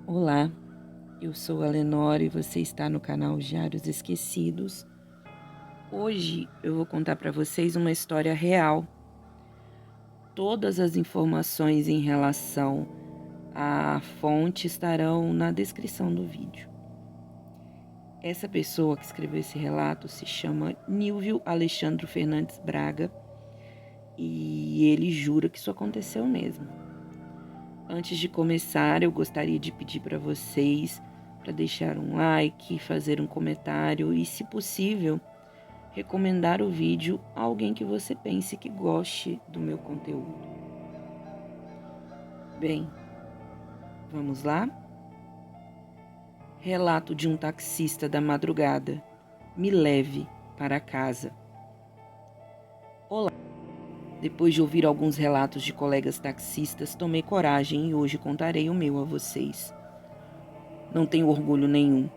Olá, eu sou a Lenora e você está no canal Diários Esquecidos. Hoje eu vou contar para vocês uma história real. Todas as informações em relação à fonte estarão na descrição do vídeo. Essa pessoa que escreveu esse relato se chama Nilvio Alexandro Fernandes Braga e ele jura que isso aconteceu mesmo. Antes de começar, eu gostaria de pedir para vocês para deixar um like, fazer um comentário e, se possível, recomendar o vídeo a alguém que você pense que goste do meu conteúdo. Bem, vamos lá? Relato de um taxista da madrugada. Me leve para casa. Olá. Depois de ouvir alguns relatos de colegas taxistas, tomei coragem e hoje contarei o meu a vocês. Não tenho orgulho nenhum.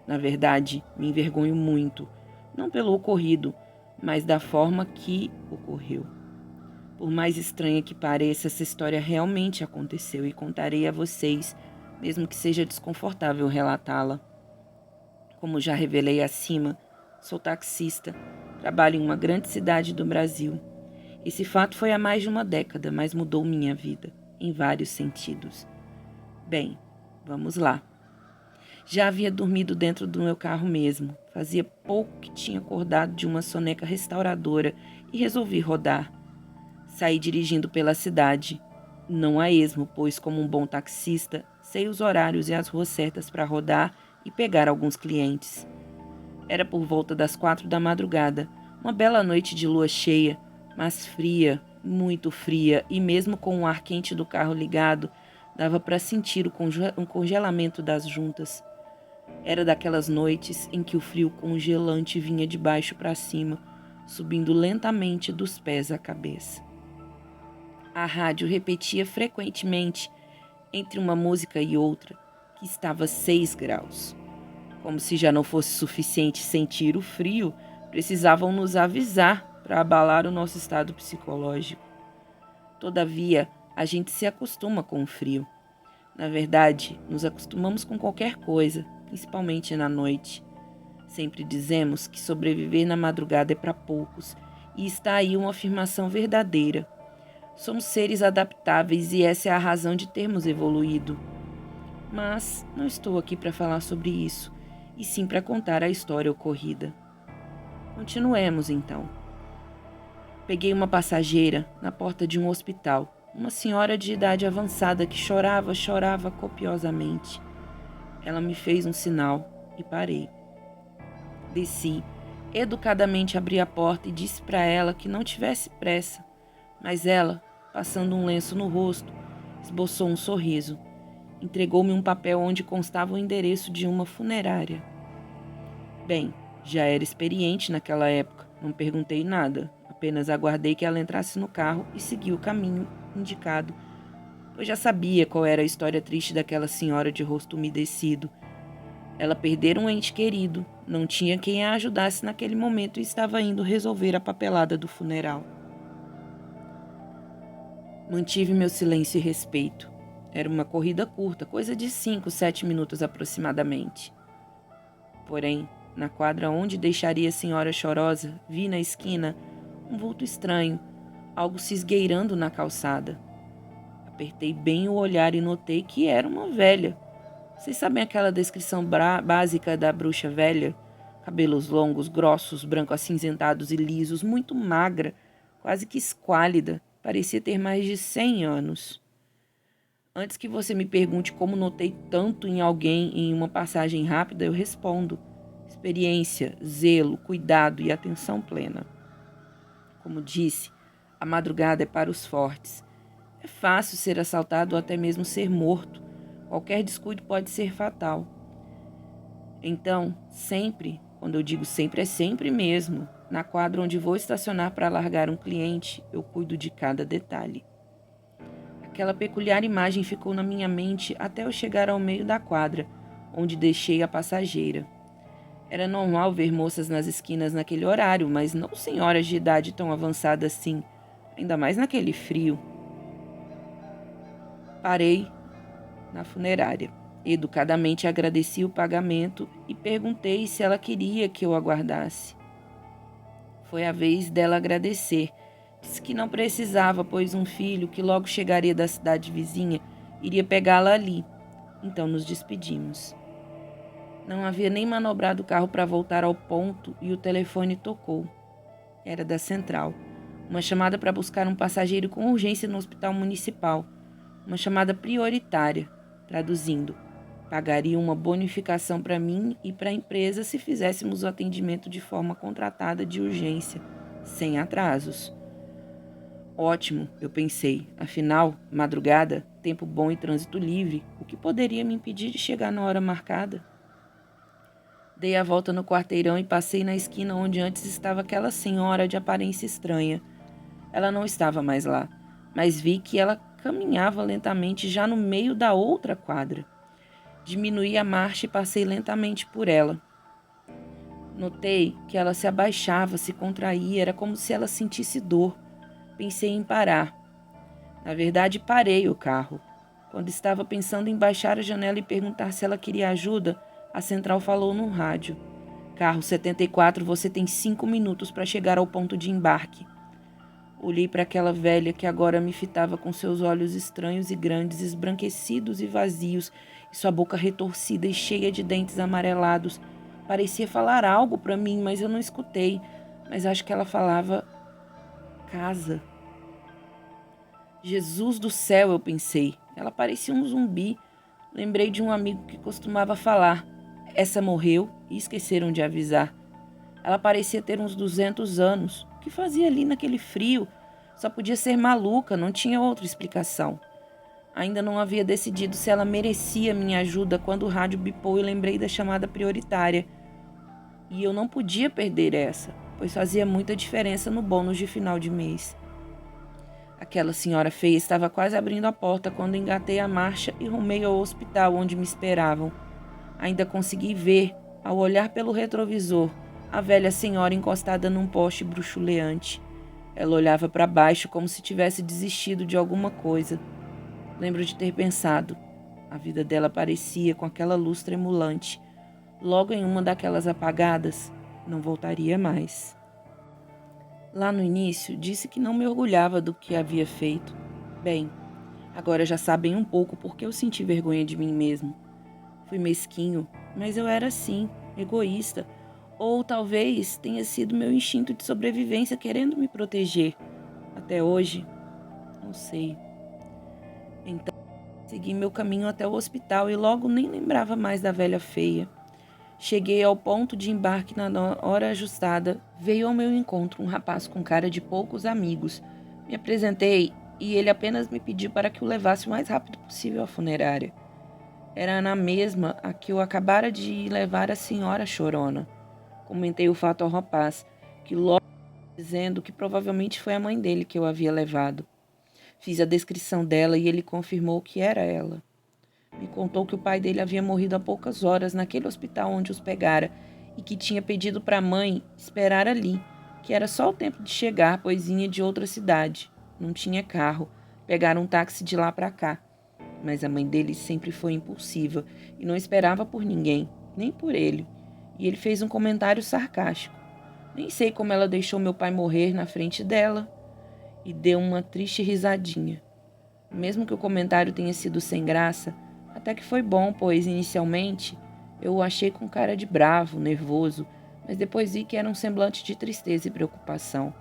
Na verdade, me envergonho muito, não pelo ocorrido, mas da forma que ocorreu. Por mais estranha que pareça, essa história realmente aconteceu e contarei a vocês, mesmo que seja desconfortável relatá-la. Como já revelei acima, sou taxista, trabalho em uma grande cidade do Brasil. Esse fato foi há mais de uma década, mas mudou minha vida, em vários sentidos. Bem, vamos lá. Já havia dormido dentro do meu carro mesmo. Fazia pouco que tinha acordado de uma soneca restauradora e resolvi rodar. Saí dirigindo pela cidade. Não a esmo, pois, como um bom taxista, sei os horários e as ruas certas para rodar e pegar alguns clientes. Era por volta das 4 da madrugada, uma bela noite de lua cheia, mas fria, muito fria, e mesmo com o ar quente do carro ligado, dava para sentir o congelamento das juntas. Era daquelas noites em que o frio congelante vinha de baixo para cima, subindo lentamente dos pés à cabeça. A rádio repetia frequentemente, entre uma música e outra, que estava 6 graus. Como se já não fosse suficiente sentir o frio, precisavam nos avisar para abalar o nosso estado psicológico. Todavia, a gente se acostuma com o frio. Na verdade, nos acostumamos com qualquer coisa, principalmente na noite. Sempre dizemos que sobreviver na madrugada é para poucos, e está aí uma afirmação verdadeira. Somos seres adaptáveis e essa é a razão de termos evoluído. Mas não estou aqui para falar sobre isso, e sim para contar a história ocorrida. Continuemos então. Peguei uma passageira na porta de um hospital, uma senhora de idade avançada que chorava copiosamente. Ela me fez um sinal e parei. Desci, educadamente abri a porta e disse para ela que não tivesse pressa, mas ela, passando um lenço no rosto, esboçou um sorriso. Entregou-me um papel onde constava o endereço de uma funerária. Bem, já era experiente naquela época, não perguntei nada, apenas aguardei que ela entrasse no carro e segui o caminho indicado, pois já sabia qual era a história triste daquela senhora de rosto umedecido. Ela perdera um ente querido, não tinha quem a ajudasse naquele momento e estava indo resolver a papelada do funeral. Mantive meu silêncio e respeito. Era uma corrida curta, coisa de 5, 7 minutos aproximadamente. Porém, na quadra onde deixaria a senhora chorosa, vi na esquina um vulto estranho, algo se esgueirando na calçada. Apertei bem o olhar e notei que era uma velha. Vocês sabem aquela descrição básica da bruxa velha? Cabelos longos, grossos, branco acinzentados e lisos, muito magra, quase que esquálida, parecia ter mais de 100 anos. Antes que você me pergunte como notei tanto em alguém em uma passagem rápida, eu respondo: experiência, zelo, cuidado e atenção plena. Como disse, a madrugada é para os fortes. É fácil ser assaltado ou até mesmo ser morto. Qualquer descuido pode ser fatal. Então, sempre, quando eu digo sempre, é sempre mesmo, na quadra onde vou estacionar para largar um cliente, eu cuido de cada detalhe. Aquela peculiar imagem ficou na minha mente até eu chegar ao meio da quadra, onde deixei a passageira. Era normal ver moças nas esquinas naquele horário, mas não senhoras de idade tão avançada assim, ainda mais naquele frio. Parei na funerária. Educadamente agradeci o pagamento e perguntei se ela queria que eu aguardasse. Foi a vez dela agradecer. Disse que não precisava, pois um filho, que logo chegaria da cidade vizinha, iria pegá-la ali. Então nos despedimos. Não havia nem manobrado o carro para voltar ao ponto e o telefone tocou. Era da central. Uma chamada para buscar um passageiro com urgência no hospital municipal. Uma chamada prioritária, traduzindo. Pagaria uma bonificação para mim e para a empresa se fizéssemos o atendimento de forma contratada de urgência, sem atrasos. Ótimo, eu pensei. Afinal, madrugada, tempo bom e trânsito livre, o que poderia me impedir de chegar na hora marcada? Dei a volta no quarteirão e passei na esquina onde antes estava aquela senhora de aparência estranha. Ela não estava mais lá, mas vi que ela caminhava lentamente já no meio da outra quadra. Diminuí a marcha e passei lentamente por ela. Notei que ela se abaixava, se contraía, era como se ela sentisse dor. Pensei em parar. Na verdade, parei o carro. Quando estava pensando em baixar a janela e perguntar se ela queria ajuda, a central falou no rádio. Carro 74, você tem 5 minutos para chegar ao ponto de embarque. Olhei para aquela velha que agora me fitava com seus olhos estranhos e grandes, esbranquecidos e vazios, e sua boca retorcida e cheia de dentes amarelados. Parecia falar algo para mim, mas eu não escutei. Mas acho que ela falava casa. Jesus do céu, eu pensei. Ela parecia um zumbi. Lembrei de um amigo que costumava falar. Essa morreu e esqueceram de avisar. Ela parecia ter uns 200 anos. O que fazia ali naquele frio? Só podia ser maluca, não tinha outra explicação. Ainda não havia decidido se ela merecia minha ajuda quando o rádio bipou e lembrei da chamada prioritária. E eu não podia perder essa, pois fazia muita diferença no bônus de final de mês. Aquela senhora feia estava quase abrindo a porta quando engatei a marcha e rumei ao hospital onde me esperavam. Ainda consegui ver, ao olhar pelo retrovisor, a velha senhora encostada num poste bruxuleante. Ela olhava para baixo como se tivesse desistido de alguma coisa. Lembro de ter pensado. A vida dela parecia com aquela luz tremulante. Logo em uma daquelas apagadas, não voltaria mais. Lá no início, disse que não me orgulhava do que havia feito. Bem, agora já sabem um pouco porque eu senti vergonha de mim mesmo. Fui mesquinho, mas eu era assim, egoísta. Ou talvez tenha sido meu instinto de sobrevivência querendo me proteger. Até hoje, não sei. Então, segui meu caminho até o hospital e logo nem lembrava mais da velha feia. Cheguei ao ponto de embarque na hora ajustada. Veio ao meu encontro um rapaz com cara de poucos amigos. Me apresentei e ele apenas me pediu para que o levasse o mais rápido possível à funerária. Era na mesma a que eu acabara de levar a senhora chorona. Comentei o fato ao rapaz, que logo dizendo que provavelmente foi a mãe dele que eu havia levado. Fiz a descrição dela e ele confirmou que era ela. Me contou que o pai dele havia morrido há poucas horas naquele hospital onde os pegara e que tinha pedido para a mãe esperar ali, que era só o tempo de chegar, pois vinha de outra cidade. Não tinha carro. Pegaram um táxi de lá para cá. Mas a mãe dele sempre foi impulsiva e não esperava por ninguém, nem por ele. E ele fez um comentário sarcástico. Nem sei como ela deixou meu pai morrer na frente dela. E deu uma triste risadinha. Mesmo que o comentário tenha sido sem graça, até que foi bom, pois inicialmente eu o achei com cara de bravo, nervoso, mas depois vi que era um semblante de tristeza e preocupação.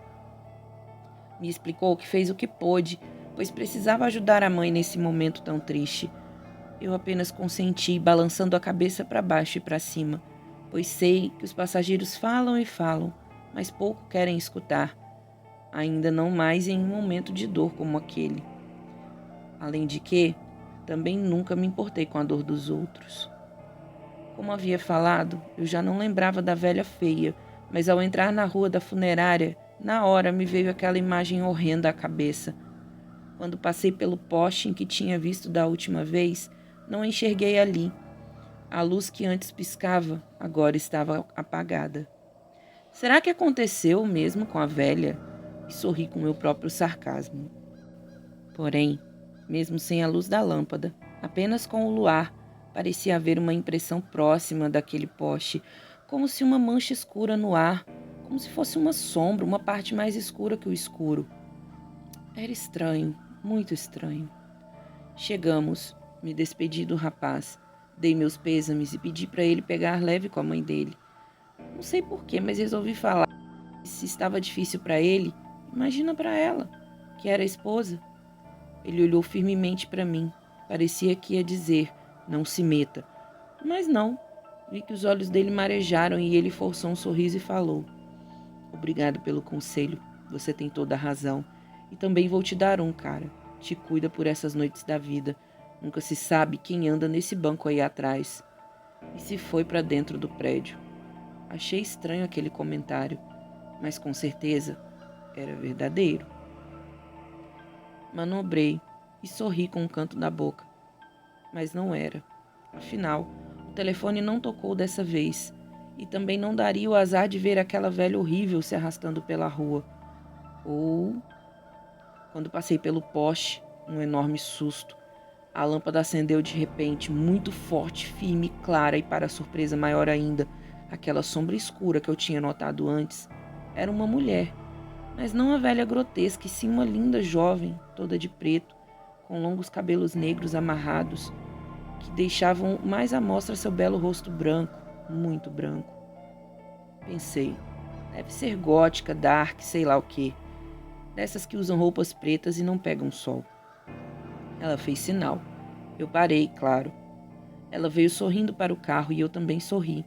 Me explicou que fez o que pôde, pois precisava ajudar a mãe nesse momento tão triste. Eu apenas consenti, balançando a cabeça para baixo e para cima, pois sei que os passageiros falam e falam, mas pouco querem escutar, ainda não mais em um momento de dor como aquele. Além de que, também nunca me importei com a dor dos outros. Como havia falado, eu já não lembrava da velha feia, mas ao entrar na rua da funerária, na hora me veio aquela imagem horrenda à cabeça. Quando passei pelo poste em que tinha visto da última vez, não a enxerguei ali. A luz que antes piscava, agora estava apagada. Será que aconteceu o mesmo com a velha? E sorri com meu próprio sarcasmo. Porém, mesmo sem a luz da lâmpada, apenas com o luar, Parecia haver uma impressão próxima daquele poste, como se uma mancha escura no ar, como se fosse uma sombra, uma parte mais escura que o escuro. Era estranho, muito estranho. Chegamos, me despedi do rapaz, dei meus pêsames e pedi para ele pegar leve com a mãe dele. Não sei porquê, mas resolvi falar. Se estava difícil para ele, imagina para ela, que era a esposa. Ele olhou firmemente para mim. Parecia que ia dizer, não se meta. Mas não. Vi que os olhos dele marejaram e ele forçou um sorriso e falou: obrigado pelo conselho. Você tem toda a razão. E também vou te dar um, cara. Te cuida por essas noites da vida. Nunca se sabe quem anda nesse banco aí atrás. E se foi para dentro do prédio. Achei estranho aquele comentário, mas com certeza era verdadeiro. Manobrei e sorri com um canto da boca, mas não era. Afinal, o telefone não tocou dessa vez, e também não daria o azar de ver aquela velha horrível se arrastando pela rua. Ou, quando passei pelo poste, um enorme susto. A lâmpada acendeu de repente, muito forte, firme, clara e, para surpresa maior ainda, aquela sombra escura que eu tinha notado antes era uma mulher, mas não a velha grotesca, e sim uma linda jovem, toda de preto, com longos cabelos negros amarrados, que deixavam mais à mostra seu belo rosto branco, muito branco. Pensei, deve ser gótica, dark, sei lá o quê, dessas que usam roupas pretas e não pegam sol. Ela fez sinal. Eu parei, claro. Ela veio sorrindo para o carro e eu também sorri.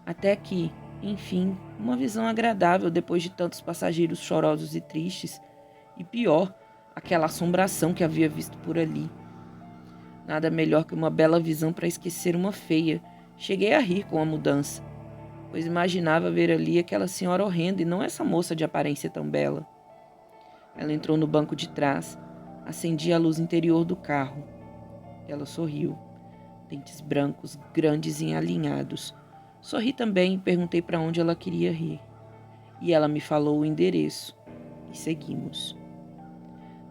Até que, enfim, uma visão agradável depois de tantos passageiros chorosos e tristes. E pior, aquela assombração que havia visto por ali. Nada melhor que uma bela visão para esquecer uma feia. Cheguei a rir com a mudança, pois imaginava ver ali aquela senhora horrenda e não essa moça de aparência tão bela. Ela entrou no banco de trás, acendia a luz interior do carro. Ela sorriu. Dentes brancos, grandes e alinhados. Sorri também e perguntei para onde ela queria ir. E ela me falou o endereço. E seguimos.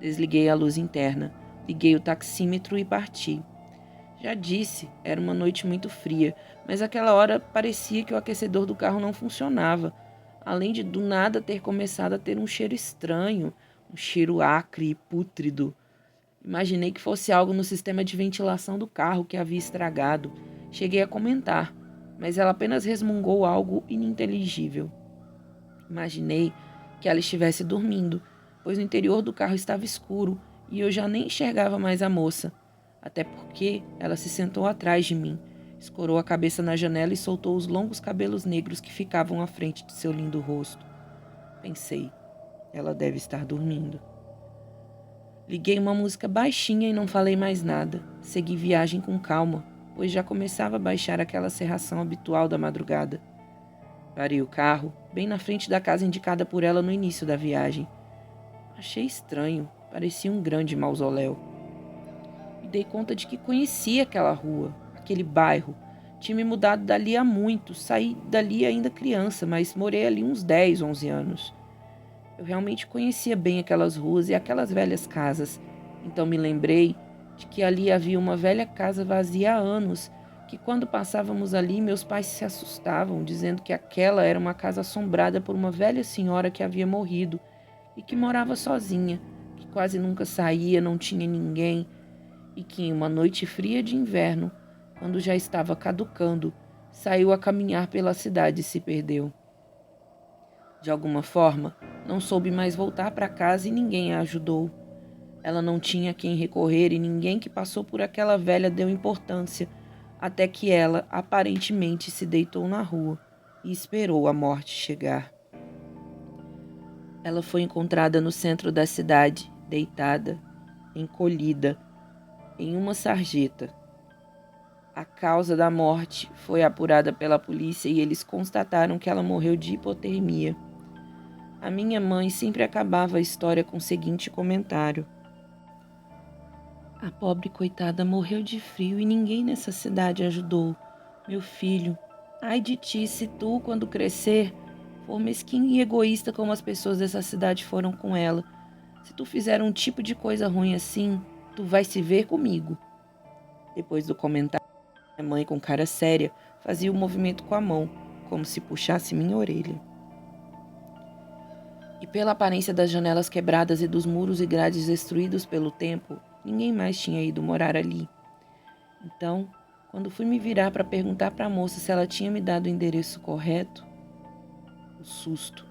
Desliguei a luz interna, liguei o taxímetro e parti. Já disse, era uma noite muito fria, mas aquela hora parecia que o aquecedor do carro não funcionava, além de do nada ter começado a ter um cheiro estranho, um cheiro acre e pútrido. Imaginei que fosse algo no sistema de ventilação do carro que havia estragado. Cheguei a comentar, mas ela apenas resmungou algo ininteligível. Imaginei que ela estivesse dormindo, pois o interior do carro estava escuro e eu já nem enxergava mais a moça. Até porque ela se sentou atrás de mim, escorou a cabeça na janela e soltou os longos cabelos negros que ficavam à frente de seu lindo rosto. Pensei, ela deve estar dormindo. Liguei uma música baixinha e não falei mais nada. Segui viagem com calma, pois já começava a baixar aquela cerração habitual da madrugada. Parei o carro, bem na frente da casa indicada por ela no início da viagem. Achei estranho, parecia um grande mausoléu. Me dei conta de que conhecia aquela rua, aquele bairro. Tinha me mudado dali há muito, saí dali ainda criança, mas morei ali uns 10, 11 anos. Eu realmente conhecia bem aquelas ruas e aquelas velhas casas, então me lembrei de que ali havia uma velha casa vazia há anos, que quando passávamos ali meus pais se assustavam, dizendo que aquela era uma casa assombrada por uma velha senhora que havia morrido e que morava sozinha, que quase nunca saía, não tinha ninguém, e que em uma noite fria de inverno, quando já estava caducando, saiu a caminhar pela cidade e se perdeu. De alguma forma, não soube mais voltar para casa e ninguém a ajudou. Ela não tinha a quem recorrer e ninguém que passou por aquela velha deu importância, até que ela aparentemente se deitou na rua e esperou a morte chegar. Ela foi encontrada no centro da cidade, deitada, encolhida, em uma sarjeta. A causa da morte foi apurada pela polícia e eles constataram que ela morreu de hipotermia. A minha mãe sempre acabava a história com o seguinte comentário: a pobre coitada morreu de frio e ninguém nessa cidade ajudou. Meu filho, ai de ti se tu, quando crescer, for mesquinho e egoísta como as pessoas dessa cidade foram com ela. Se tu fizer um tipo de coisa ruim assim, tu vai se ver comigo. Depois do comentário, mãe, com cara séria, fazia o movimento com a mão, como se puxasse minha orelha. E pela aparência das janelas quebradas e dos muros e grades destruídos pelo tempo, ninguém mais tinha ido morar ali. Então, quando fui me virar para perguntar para a moça se ela tinha me dado o endereço correto, o susto.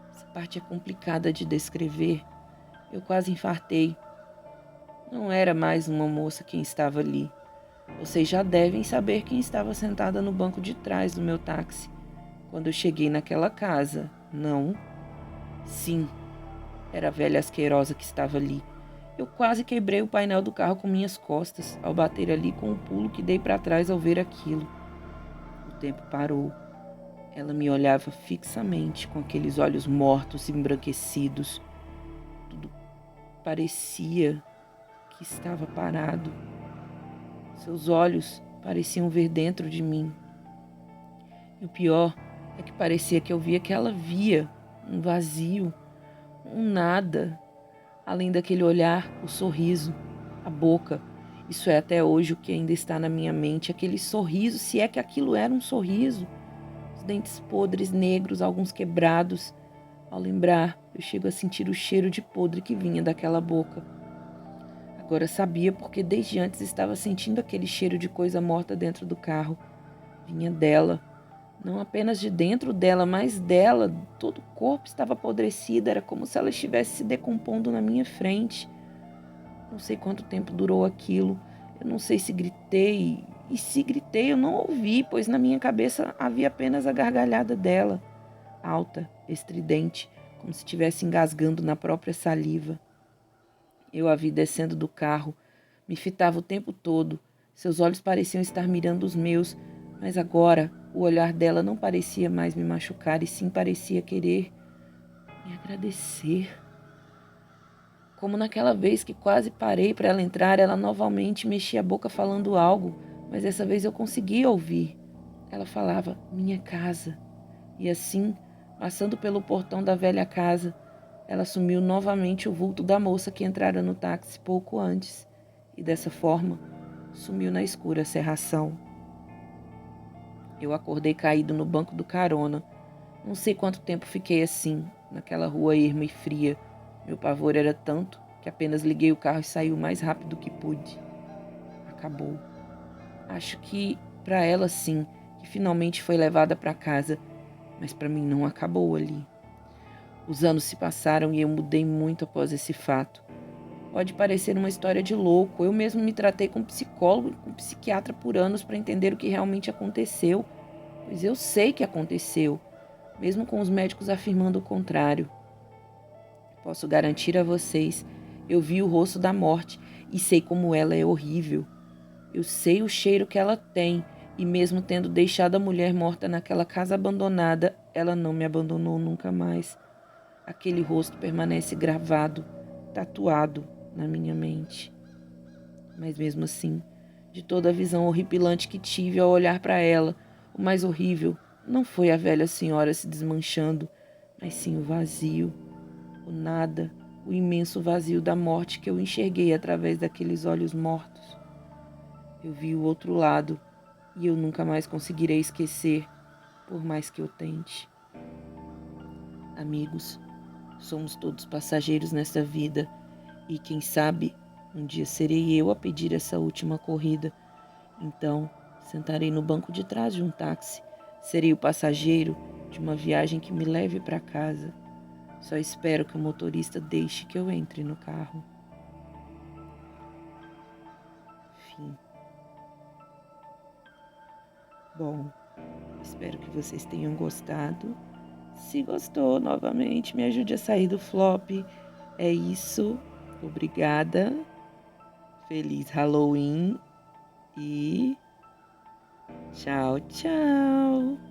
Essa parte é complicada de descrever. Eu quase infartei. Não era mais uma moça quem estava ali. Vocês já devem saber quem estava sentada no banco de trás do meu táxi quando eu cheguei naquela casa, não? Sim, era a velha asquerosa que estava ali. Eu quase quebrei o painel do carro com minhas costas ao bater ali com o pulo que dei para trás ao ver aquilo. O tempo parou. Ela me olhava fixamente com aqueles olhos mortos e embranquecidos. Tudo parecia que estava parado. Seus olhos pareciam ver dentro de mim. E o pior é que parecia que eu via que ela via, um vazio, um nada, além daquele olhar, o sorriso, a boca. Isso é até hoje o que ainda está na minha mente, aquele sorriso, se é que aquilo era um sorriso. Os dentes podres, negros, alguns quebrados. Ao lembrar, eu chego a sentir o cheiro de podre que vinha daquela boca. Agora sabia porque desde antes estava sentindo aquele cheiro de coisa morta dentro do carro. Vinha dela. Não apenas de dentro dela, mas dela. Todo o corpo estava apodrecido, era como se ela estivesse se decompondo na minha frente. Não sei quanto tempo durou aquilo. Eu não sei se gritei. E se gritei, eu não ouvi, pois na minha cabeça havia apenas a gargalhada dela. Alta, estridente, como se estivesse engasgando na própria saliva. Eu a vi descendo do carro. Me fitava o tempo todo. Seus olhos pareciam estar mirando os meus, mas agora o olhar dela não parecia mais me machucar, e sim parecia querer me agradecer. Como naquela vez que quase parei para ela entrar, ela novamente mexia a boca falando algo, mas dessa vez eu conseguia ouvir. Ela falava, minha casa. E assim, passando pelo portão da velha casa, ela assumiu novamente o vulto da moça que entrara no táxi pouco antes, e dessa forma, sumiu na escura cerração. Eu acordei caído no banco do carona. Não sei quanto tempo fiquei assim, naquela rua erma e fria. Meu pavor era tanto que apenas liguei o carro e saí o mais rápido que pude. Acabou. Acho que para ela sim, que finalmente foi levada para casa, mas para mim não acabou ali. Os anos se passaram e eu mudei muito após esse fato. Pode parecer uma história de louco. Eu mesmo me tratei com psicólogo e com psiquiatra por anos para entender o que realmente aconteceu, pois eu sei que aconteceu, mesmo com os médicos afirmando o contrário. Posso garantir a vocês, eu vi o rosto da morte e sei como ela é horrível. Eu sei o cheiro que ela tem e mesmo tendo deixado a mulher morta naquela casa abandonada, ela não me abandonou nunca mais. Aquele rosto permanece gravado, tatuado na minha mente. Mas mesmo assim, de toda a visão horripilante que tive ao olhar para ela, o mais horrível não foi a velha senhora se desmanchando, mas sim o vazio, o nada, o imenso vazio da morte que eu enxerguei através daqueles olhos mortos. Eu vi o outro lado e eu nunca mais conseguirei esquecer, por mais que eu tente. Amigos, somos todos passageiros nesta vida e quem sabe um dia serei eu a pedir essa última corrida. Então, sentarei no banco de trás de um táxi. Serei o passageiro de uma viagem que me leve para casa. Só espero que o motorista deixe que eu entre no carro. Fim. Bom, espero que vocês tenham gostado. Se gostou, novamente, me ajude a sair do flop. É isso. Obrigada. Feliz Halloween e tchau, tchau.